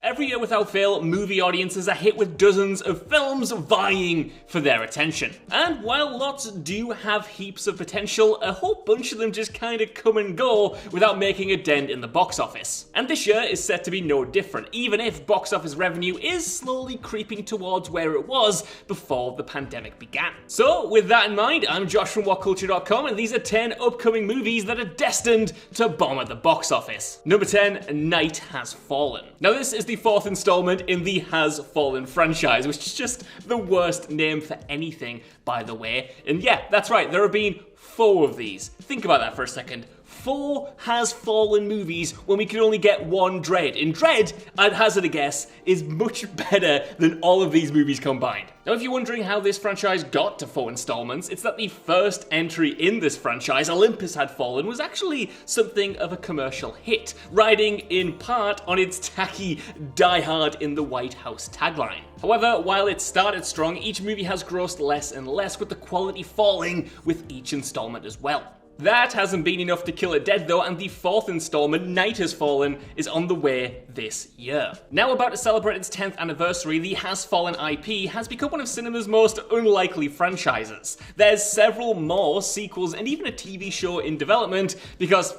Every year without fail, movie audiences are hit with dozens of films vying for their attention. And while lots do have heaps of potential, a whole bunch of them just kinda come and go without making a dent in the box office. And this year is set to be no different, even if box office revenue is slowly creeping towards where it was before the pandemic began. So with that in mind, I'm Josh from WhatCulture.com, and these are 10 upcoming movies that are destined to bomb at the box office. Number 10, Night Has Fallen. Now this is the fourth installment in the Has Fallen franchise, which is just the worst name for anything, by the way. And yeah, that's right, there have been 4 of these. Think about that for a second. 4 Has Fallen movies when we could only get 1 Dread. And Dread, I'd hazard a guess, is much better than all of these movies combined. Now, if you're wondering how this franchise got to 4 installments, it's that the first entry in this franchise, Olympus Had Fallen, was actually something of a commercial hit, riding in part on its tacky "Die Hard in the White House" tagline. However, while it started strong, each movie has grossed less and less, with the quality falling with each installment as well. That hasn't been enough to kill it dead though, and the 4th installment, Night Has Fallen, is on the way this year. Now about to celebrate its 10th anniversary, the Has Fallen IP has become one of cinema's most unlikely franchises. There's several more sequels and even a TV show in development because,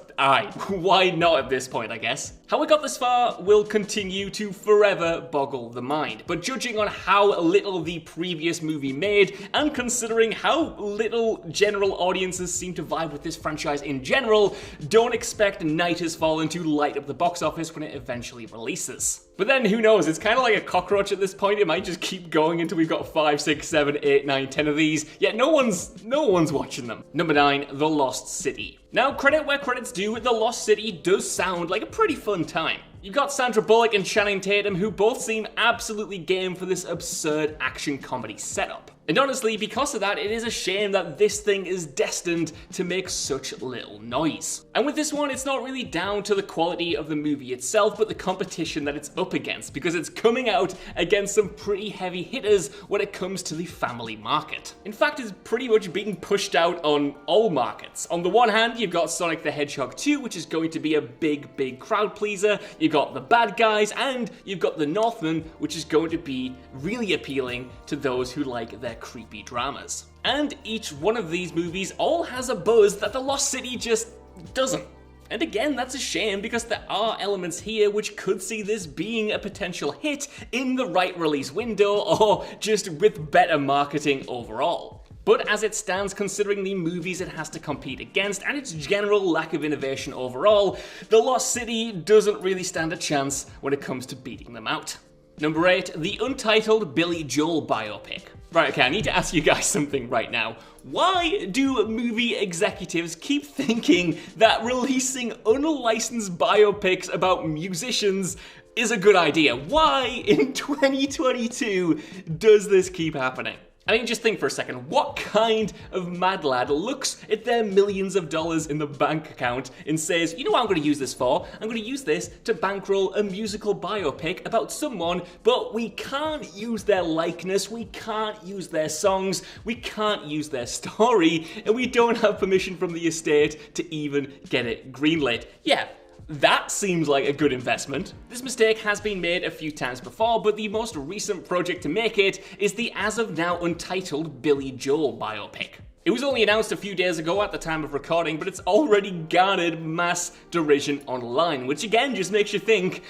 why not at this point, I guess? How it got this far will continue to forever boggle the mind, but judging on how little the previous movie made, and considering how little general audiences seem to vibe with this franchise in general, don't expect Night Has Fallen to light up the box office when it eventually releases. But then who knows, it's kind of like a cockroach at this point. It might just keep going until we've got 5, 6, 7, 8, 9, 10 of these, yet no one's watching them. Number 9, The Lost City. Now, credit where credit's due, The Lost City does sound like a pretty fun time. You've got Sandra Bullock and Channing Tatum, who both seem absolutely game for this absurd action comedy setup. And honestly, because of that, it is a shame that this thing is destined to make such little noise. And with this one, it's not really down to the quality of the movie itself, but the competition that it's up against, because it's coming out against some pretty heavy hitters when it comes to the family market. In fact, it's pretty much being pushed out on all markets. On the one hand, you've got Sonic the Hedgehog 2, which is going to be a big crowd pleaser. You've got The Bad Guys, and you've got The Northman, which is going to be really appealing to those who like their creepy dramas. And each one of these movies all has a buzz that The Lost City just doesn't. And again, that's a shame because there are elements here which could see this being a potential hit in the right release window or just with better marketing overall. But as it stands, considering the movies it has to compete against and its general lack of innovation overall, The Lost City doesn't really stand a chance when it comes to beating them out. Number 8, the untitled Billy Joel biopic. Right, okay, I need to ask you guys something right now. Why do movie executives keep thinking that releasing unlicensed biopics about musicians is a good idea? Why in 2022 does this keep happening? I mean, just think for a second, what kind of mad lad looks at their millions of dollars in the bank account and says, you know what I'm going to use this for? I'm going to use this to bankroll a musical biopic about someone, but we can't use their likeness, we can't use their songs, we can't use their story, and we don't have permission from the estate to even get it greenlit. Yeah. That seems like a good investment. This mistake has been made a few times before, but the most recent project to make it is the as of now untitled Billy Joel biopic. It was only announced a few days ago at the time of recording, but it's already garnered mass derision online, which again just makes you think,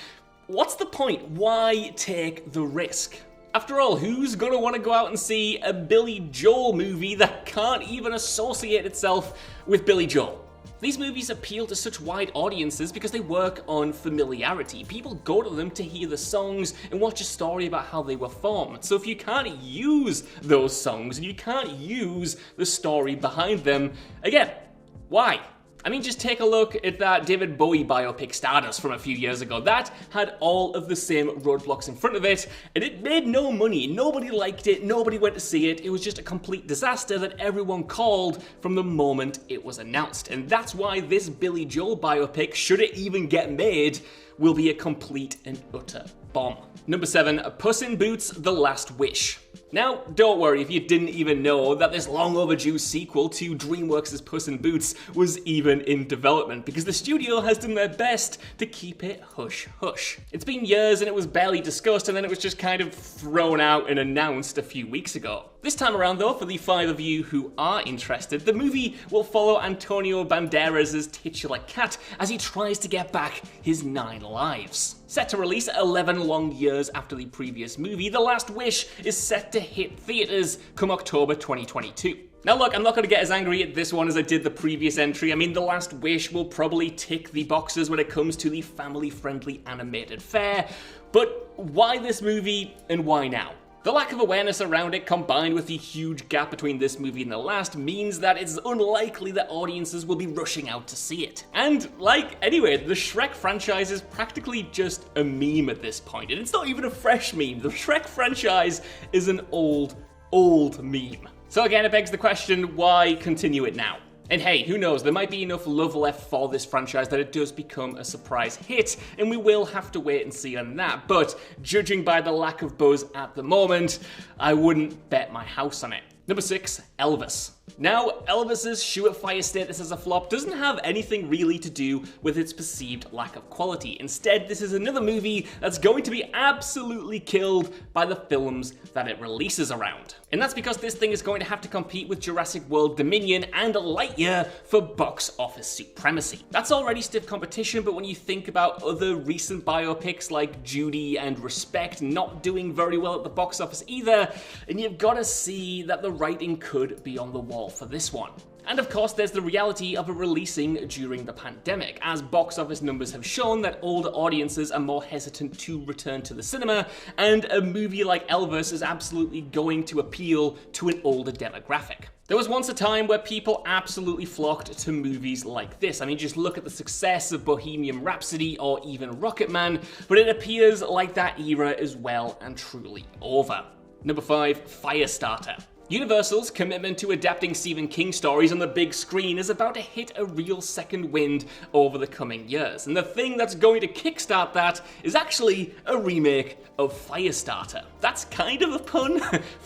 what's the point? Why take the risk? After all, who's gonna want to go out and see a Billy Joel movie that can't even associate itself with Billy Joel? These movies appeal to such wide audiences because they work on familiarity. People go to them to hear the songs and watch a story about how they were formed. So if you can't use those songs and you can't use the story behind them, again, why? I mean, just take a look at that David Bowie biopic Stardust from a few years ago. That had all of the same roadblocks in front of it, and it made no money. Nobody liked it, nobody went to see it. It was just a complete disaster that everyone called from the moment it was announced. And that's why this Billy Joel biopic, should it even get made, will be a complete and utter bomb. Number 7, Puss in Boots: The Last Wish. Now, don't worry if you didn't even know that this long overdue sequel to DreamWorks' Puss in Boots was even in development, because the studio has done their best to keep it hush-hush. It's been years and it was barely discussed, and then it was just kind of thrown out and announced a few weeks ago. This time around though, for the 5 of you who are interested, the movie will follow Antonio Banderas' titular cat as he tries to get back his 9 lives. Set to release 11 long years after the previous movie, The Last Wish is set to hit theaters come October 2022. Now look, I'm not going to get as angry at this one as I did the previous entry. I mean, The Last Wish will probably tick the boxes when it comes to the family-friendly animated fare, but why this movie and why now? The lack of awareness around it, combined with the huge gap between this movie and the last, means that it's unlikely that audiences will be rushing out to see it. And, anyway, the Shrek franchise is practically just a meme at this point, and it's not even a fresh meme. The Shrek franchise is an old meme. So again, it begs the question, why continue it now? And hey, who knows, there might be enough love left for this franchise that it does become a surprise hit, and we will have to wait and see on that. But judging by the lack of buzz at the moment, I wouldn't bet my house on it. Number 6, Elvis. Now, Elvis's surefire status as a flop doesn't have anything really to do with its perceived lack of quality. Instead, this is another movie that's going to be absolutely killed by the films that it releases around. And that's because this thing is going to have to compete with Jurassic World Dominion and Lightyear for box office supremacy. That's already stiff competition, but when you think about other recent biopics like Judy and Respect not doing very well at the box office either, and you've got to see that the writing could be on the wall for this one. And of course, there's the reality of it releasing during the pandemic, as box office numbers have shown that older audiences are more hesitant to return to the cinema, and a movie like Elvis is absolutely going to appeal to an older demographic. There was once a time where people absolutely flocked to movies like this. I mean, just look at the success of Bohemian Rhapsody or even Rocketman, but it appears like that era is well and truly over. Number 5, Firestarter. Universal's commitment to adapting Stephen King stories on the big screen is about to hit a real second wind over the coming years. And the thing that's going to kickstart that is actually a remake of Firestarter. That's kind of a pun.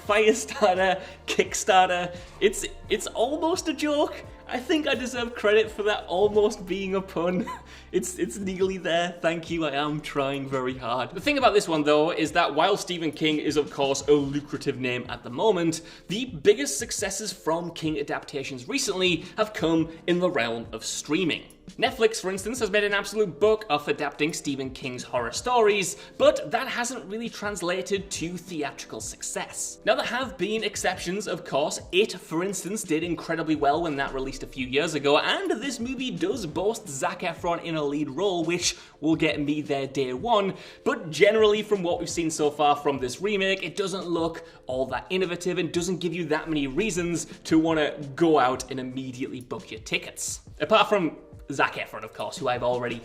Firestarter, Kickstarter. It's almost a joke. I think I deserve credit for that almost being a pun. It's nearly there, thank you, I am trying very hard. The thing about this one though is that while Stephen King is of course a lucrative name at the moment, the biggest successes from King adaptations recently have come in the realm of streaming. Netflix, for instance, has made an absolute book of adapting Stephen King's horror stories, but that hasn't really translated to theatrical success. Now, there have been exceptions, of course. It, for instance, did incredibly well when that released a few years ago, and this movie does boast Zac Efron in a lead role, which will get me there day one, but generally from what we've seen so far from this remake, it doesn't look all that innovative and doesn't give you that many reasons to want to go out and immediately book your tickets. Apart from Zac Efron, of course, who I've already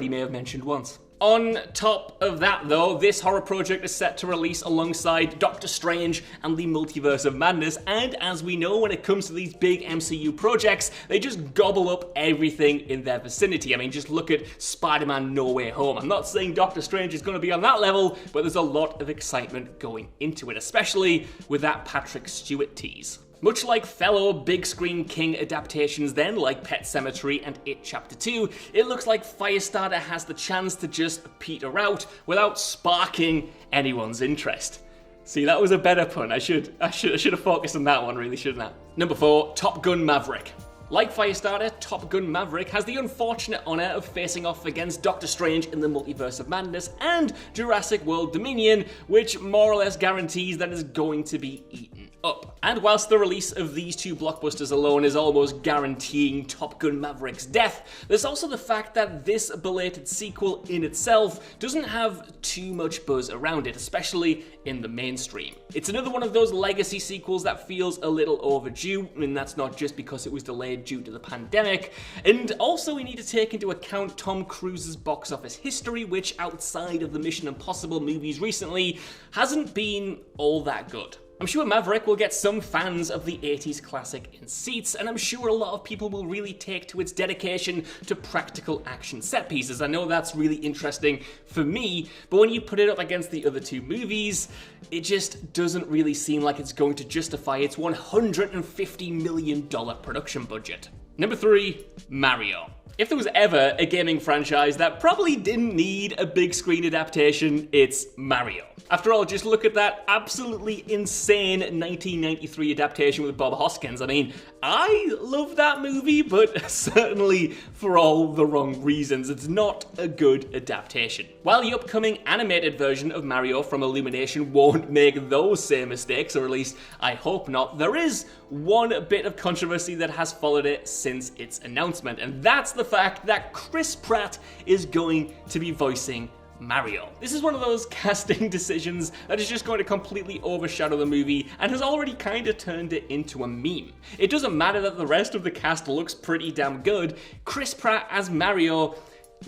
may have mentioned once. On top of that, though, this horror project is set to release alongside Doctor Strange and the Multiverse of Madness, and as we know, when it comes to these big MCU projects, they just gobble up everything in their vicinity. I mean, just look at Spider-Man No Way Home. I'm not saying Doctor Strange is going to be on that level, but there's a lot of excitement going into it, especially with that Patrick Stewart tease. Much like fellow big screen King adaptations then, like Pet Sematary and It Chapter 2, it looks like Firestarter has the chance to just peter out without sparking anyone's interest. See, that was a better pun. I should have focused on that one, really, shouldn't I? Number 4, Top Gun Maverick. Like Firestarter, Top Gun Maverick has the unfortunate honour of facing off against Doctor Strange in the Multiverse of Madness and Jurassic World Dominion, which more or less guarantees that it's going to be eaten up. And whilst the release of these two blockbusters alone is almost guaranteeing Top Gun Maverick's death, there's also the fact that this belated sequel in itself doesn't have too much buzz around it, especially in the mainstream. It's another one of those legacy sequels that feels a little overdue, and that's not just because it was delayed due to the pandemic, and also we need to take into account Tom Cruise's box office history, which outside of the Mission Impossible movies recently hasn't been all that good. I'm sure Maverick will get some fans of the 80s classic in seats, and I'm sure a lot of people will really take to its dedication to practical action set pieces. I know that's really interesting for me, but when you put it up against the other two movies, it just doesn't really seem like it's going to justify its $150 million production budget. Number 3, Mario. If there was ever a gaming franchise that probably didn't need a big screen adaptation, it's Mario. After all, just look at that absolutely insane 1993 adaptation with Bob Hoskins. I mean, I love that movie, but certainly for all the wrong reasons. It's not a good adaptation. While the upcoming animated version of Mario from Illumination won't make those same mistakes, or at least I hope not, there is one bit of controversy that has followed it since its announcement, and that's the fact that Chris Pratt is going to be voicing Mario. This is one of those casting decisions that is just going to completely overshadow the movie and has already kind of turned it into a meme. It doesn't matter that the rest of the cast looks pretty damn good. Chris Pratt as Mario,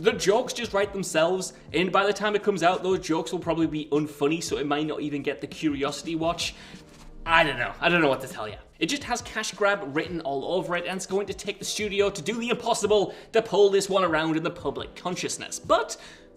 the jokes just write themselves, and by the time it comes out, those jokes will probably be unfunny, so it might not even get the curiosity watch. I don't know what to tell you. It just has cash grab written all over it, and it's going to take the studio to do the impossible to pull this one around in the public consciousness. But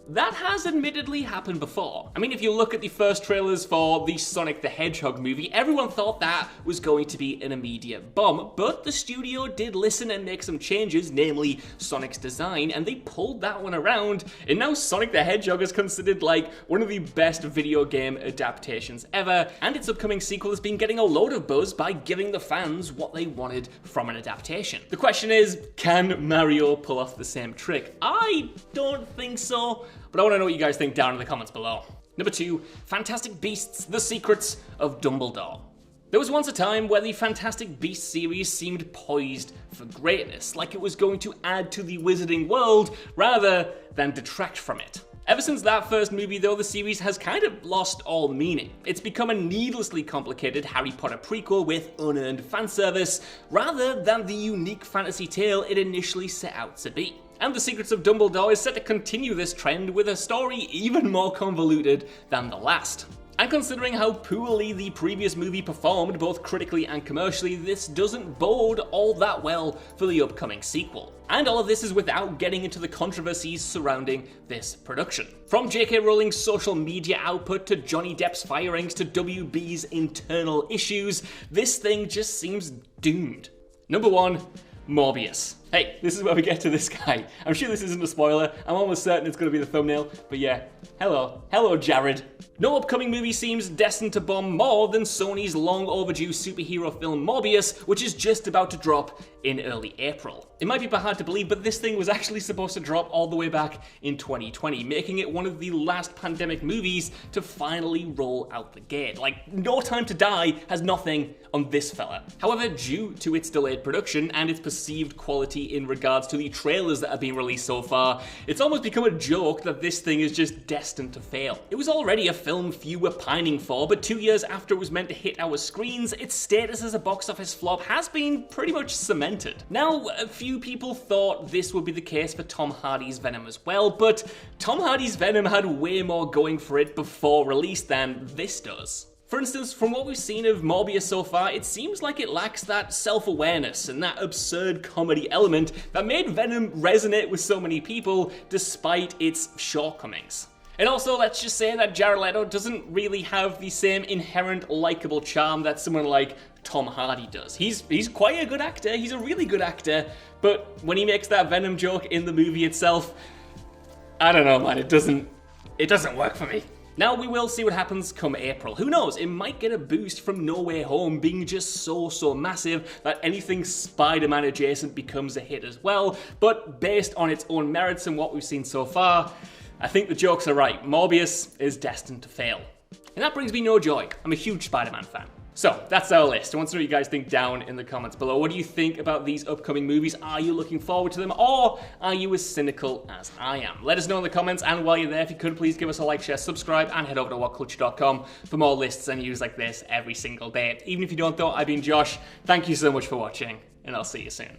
that has admittedly happened before. I mean, if you look at the first trailers for the Sonic the Hedgehog movie, everyone thought that was going to be an immediate bomb, but the studio did listen and make some changes, namely Sonic's design, and they pulled that one around, and now Sonic the Hedgehog is considered like one of the best video game adaptations ever, and its upcoming sequel has been getting a load of buzz by giving the fans what they wanted from an adaptation. The question is, can Mario pull off the same trick? I don't think so, but I want to know what you guys think down in the comments below. Number 2, Fantastic Beasts: The Secrets of Dumbledore. There was once a time where the Fantastic Beasts series seemed poised for greatness, like it was going to add to the wizarding world rather than detract from it. Ever since that first movie, though, the series has kind of lost all meaning. It's become a needlessly complicated Harry Potter prequel with unearned fan service, rather than the unique fantasy tale it initially set out to be. And The Secrets of Dumbledore is set to continue this trend with a story even more convoluted than the last. And considering how poorly the previous movie performed both critically and commercially, this doesn't bode all that well for the upcoming sequel. And all of this is without getting into the controversies surrounding this production. From J.K. Rowling's social media output to Johnny Depp's firings to WB's internal issues, this thing just seems doomed. Number 1, Morbius. Hey, this is where we get to this guy. I'm sure this isn't a spoiler. I'm almost certain it's going to be the thumbnail. But yeah, hello Jared. No upcoming movie seems destined to bomb more than Sony's long overdue superhero film Morbius, which is just about to drop in early April. It might be hard to believe, but this thing was actually supposed to drop all the way back in 2020, making it one of the last pandemic movies to finally roll out the gate. Like, No Time to Die has nothing on this fella. However, due to its delayed production and its perceived quality in regards to the trailers that have been released so far, it's almost become a joke that this thing is just destined to fail. It was already a film few were pining for, but 2 years after it was meant to hit our screens, its status as a box office flop has been pretty much cemented. Now, a few people thought this would be the case for Tom Hardy's Venom as well, but Tom Hardy's Venom had way more going for it before release than this does. For instance, from what we've seen of Morbius so far, it seems like it lacks that self-awareness and that absurd comedy element that made Venom resonate with so many people despite its shortcomings. And also, let's just say that Jared Leto doesn't really have the same inherent likable charm that someone like Tom Hardy does. He's quite a good actor, he's a really good actor, but when he makes that Venom joke in the movie itself, I don't know, man, it doesn't work for me. Now, we will see what happens come April. Who knows, it might get a boost from No Way Home being just so massive that anything Spider-Man adjacent becomes a hit as well, but based on its own merits and what we've seen so far, I think the jokes are right. Morbius is destined to fail. And that brings me no joy. I'm a huge Spider-Man fan. So, that's our list. I want to know what you guys think down in the comments below. What do you think about these upcoming movies? Are you looking forward to them, or are you as cynical as I am? Let us know in the comments, and while you're there, if you could, please give us a like, share, subscribe, and head over to whatculture.com for more lists and news like this every single day. Even if you don't, though, I've been Josh. Thank you so much for watching, and I'll see you soon.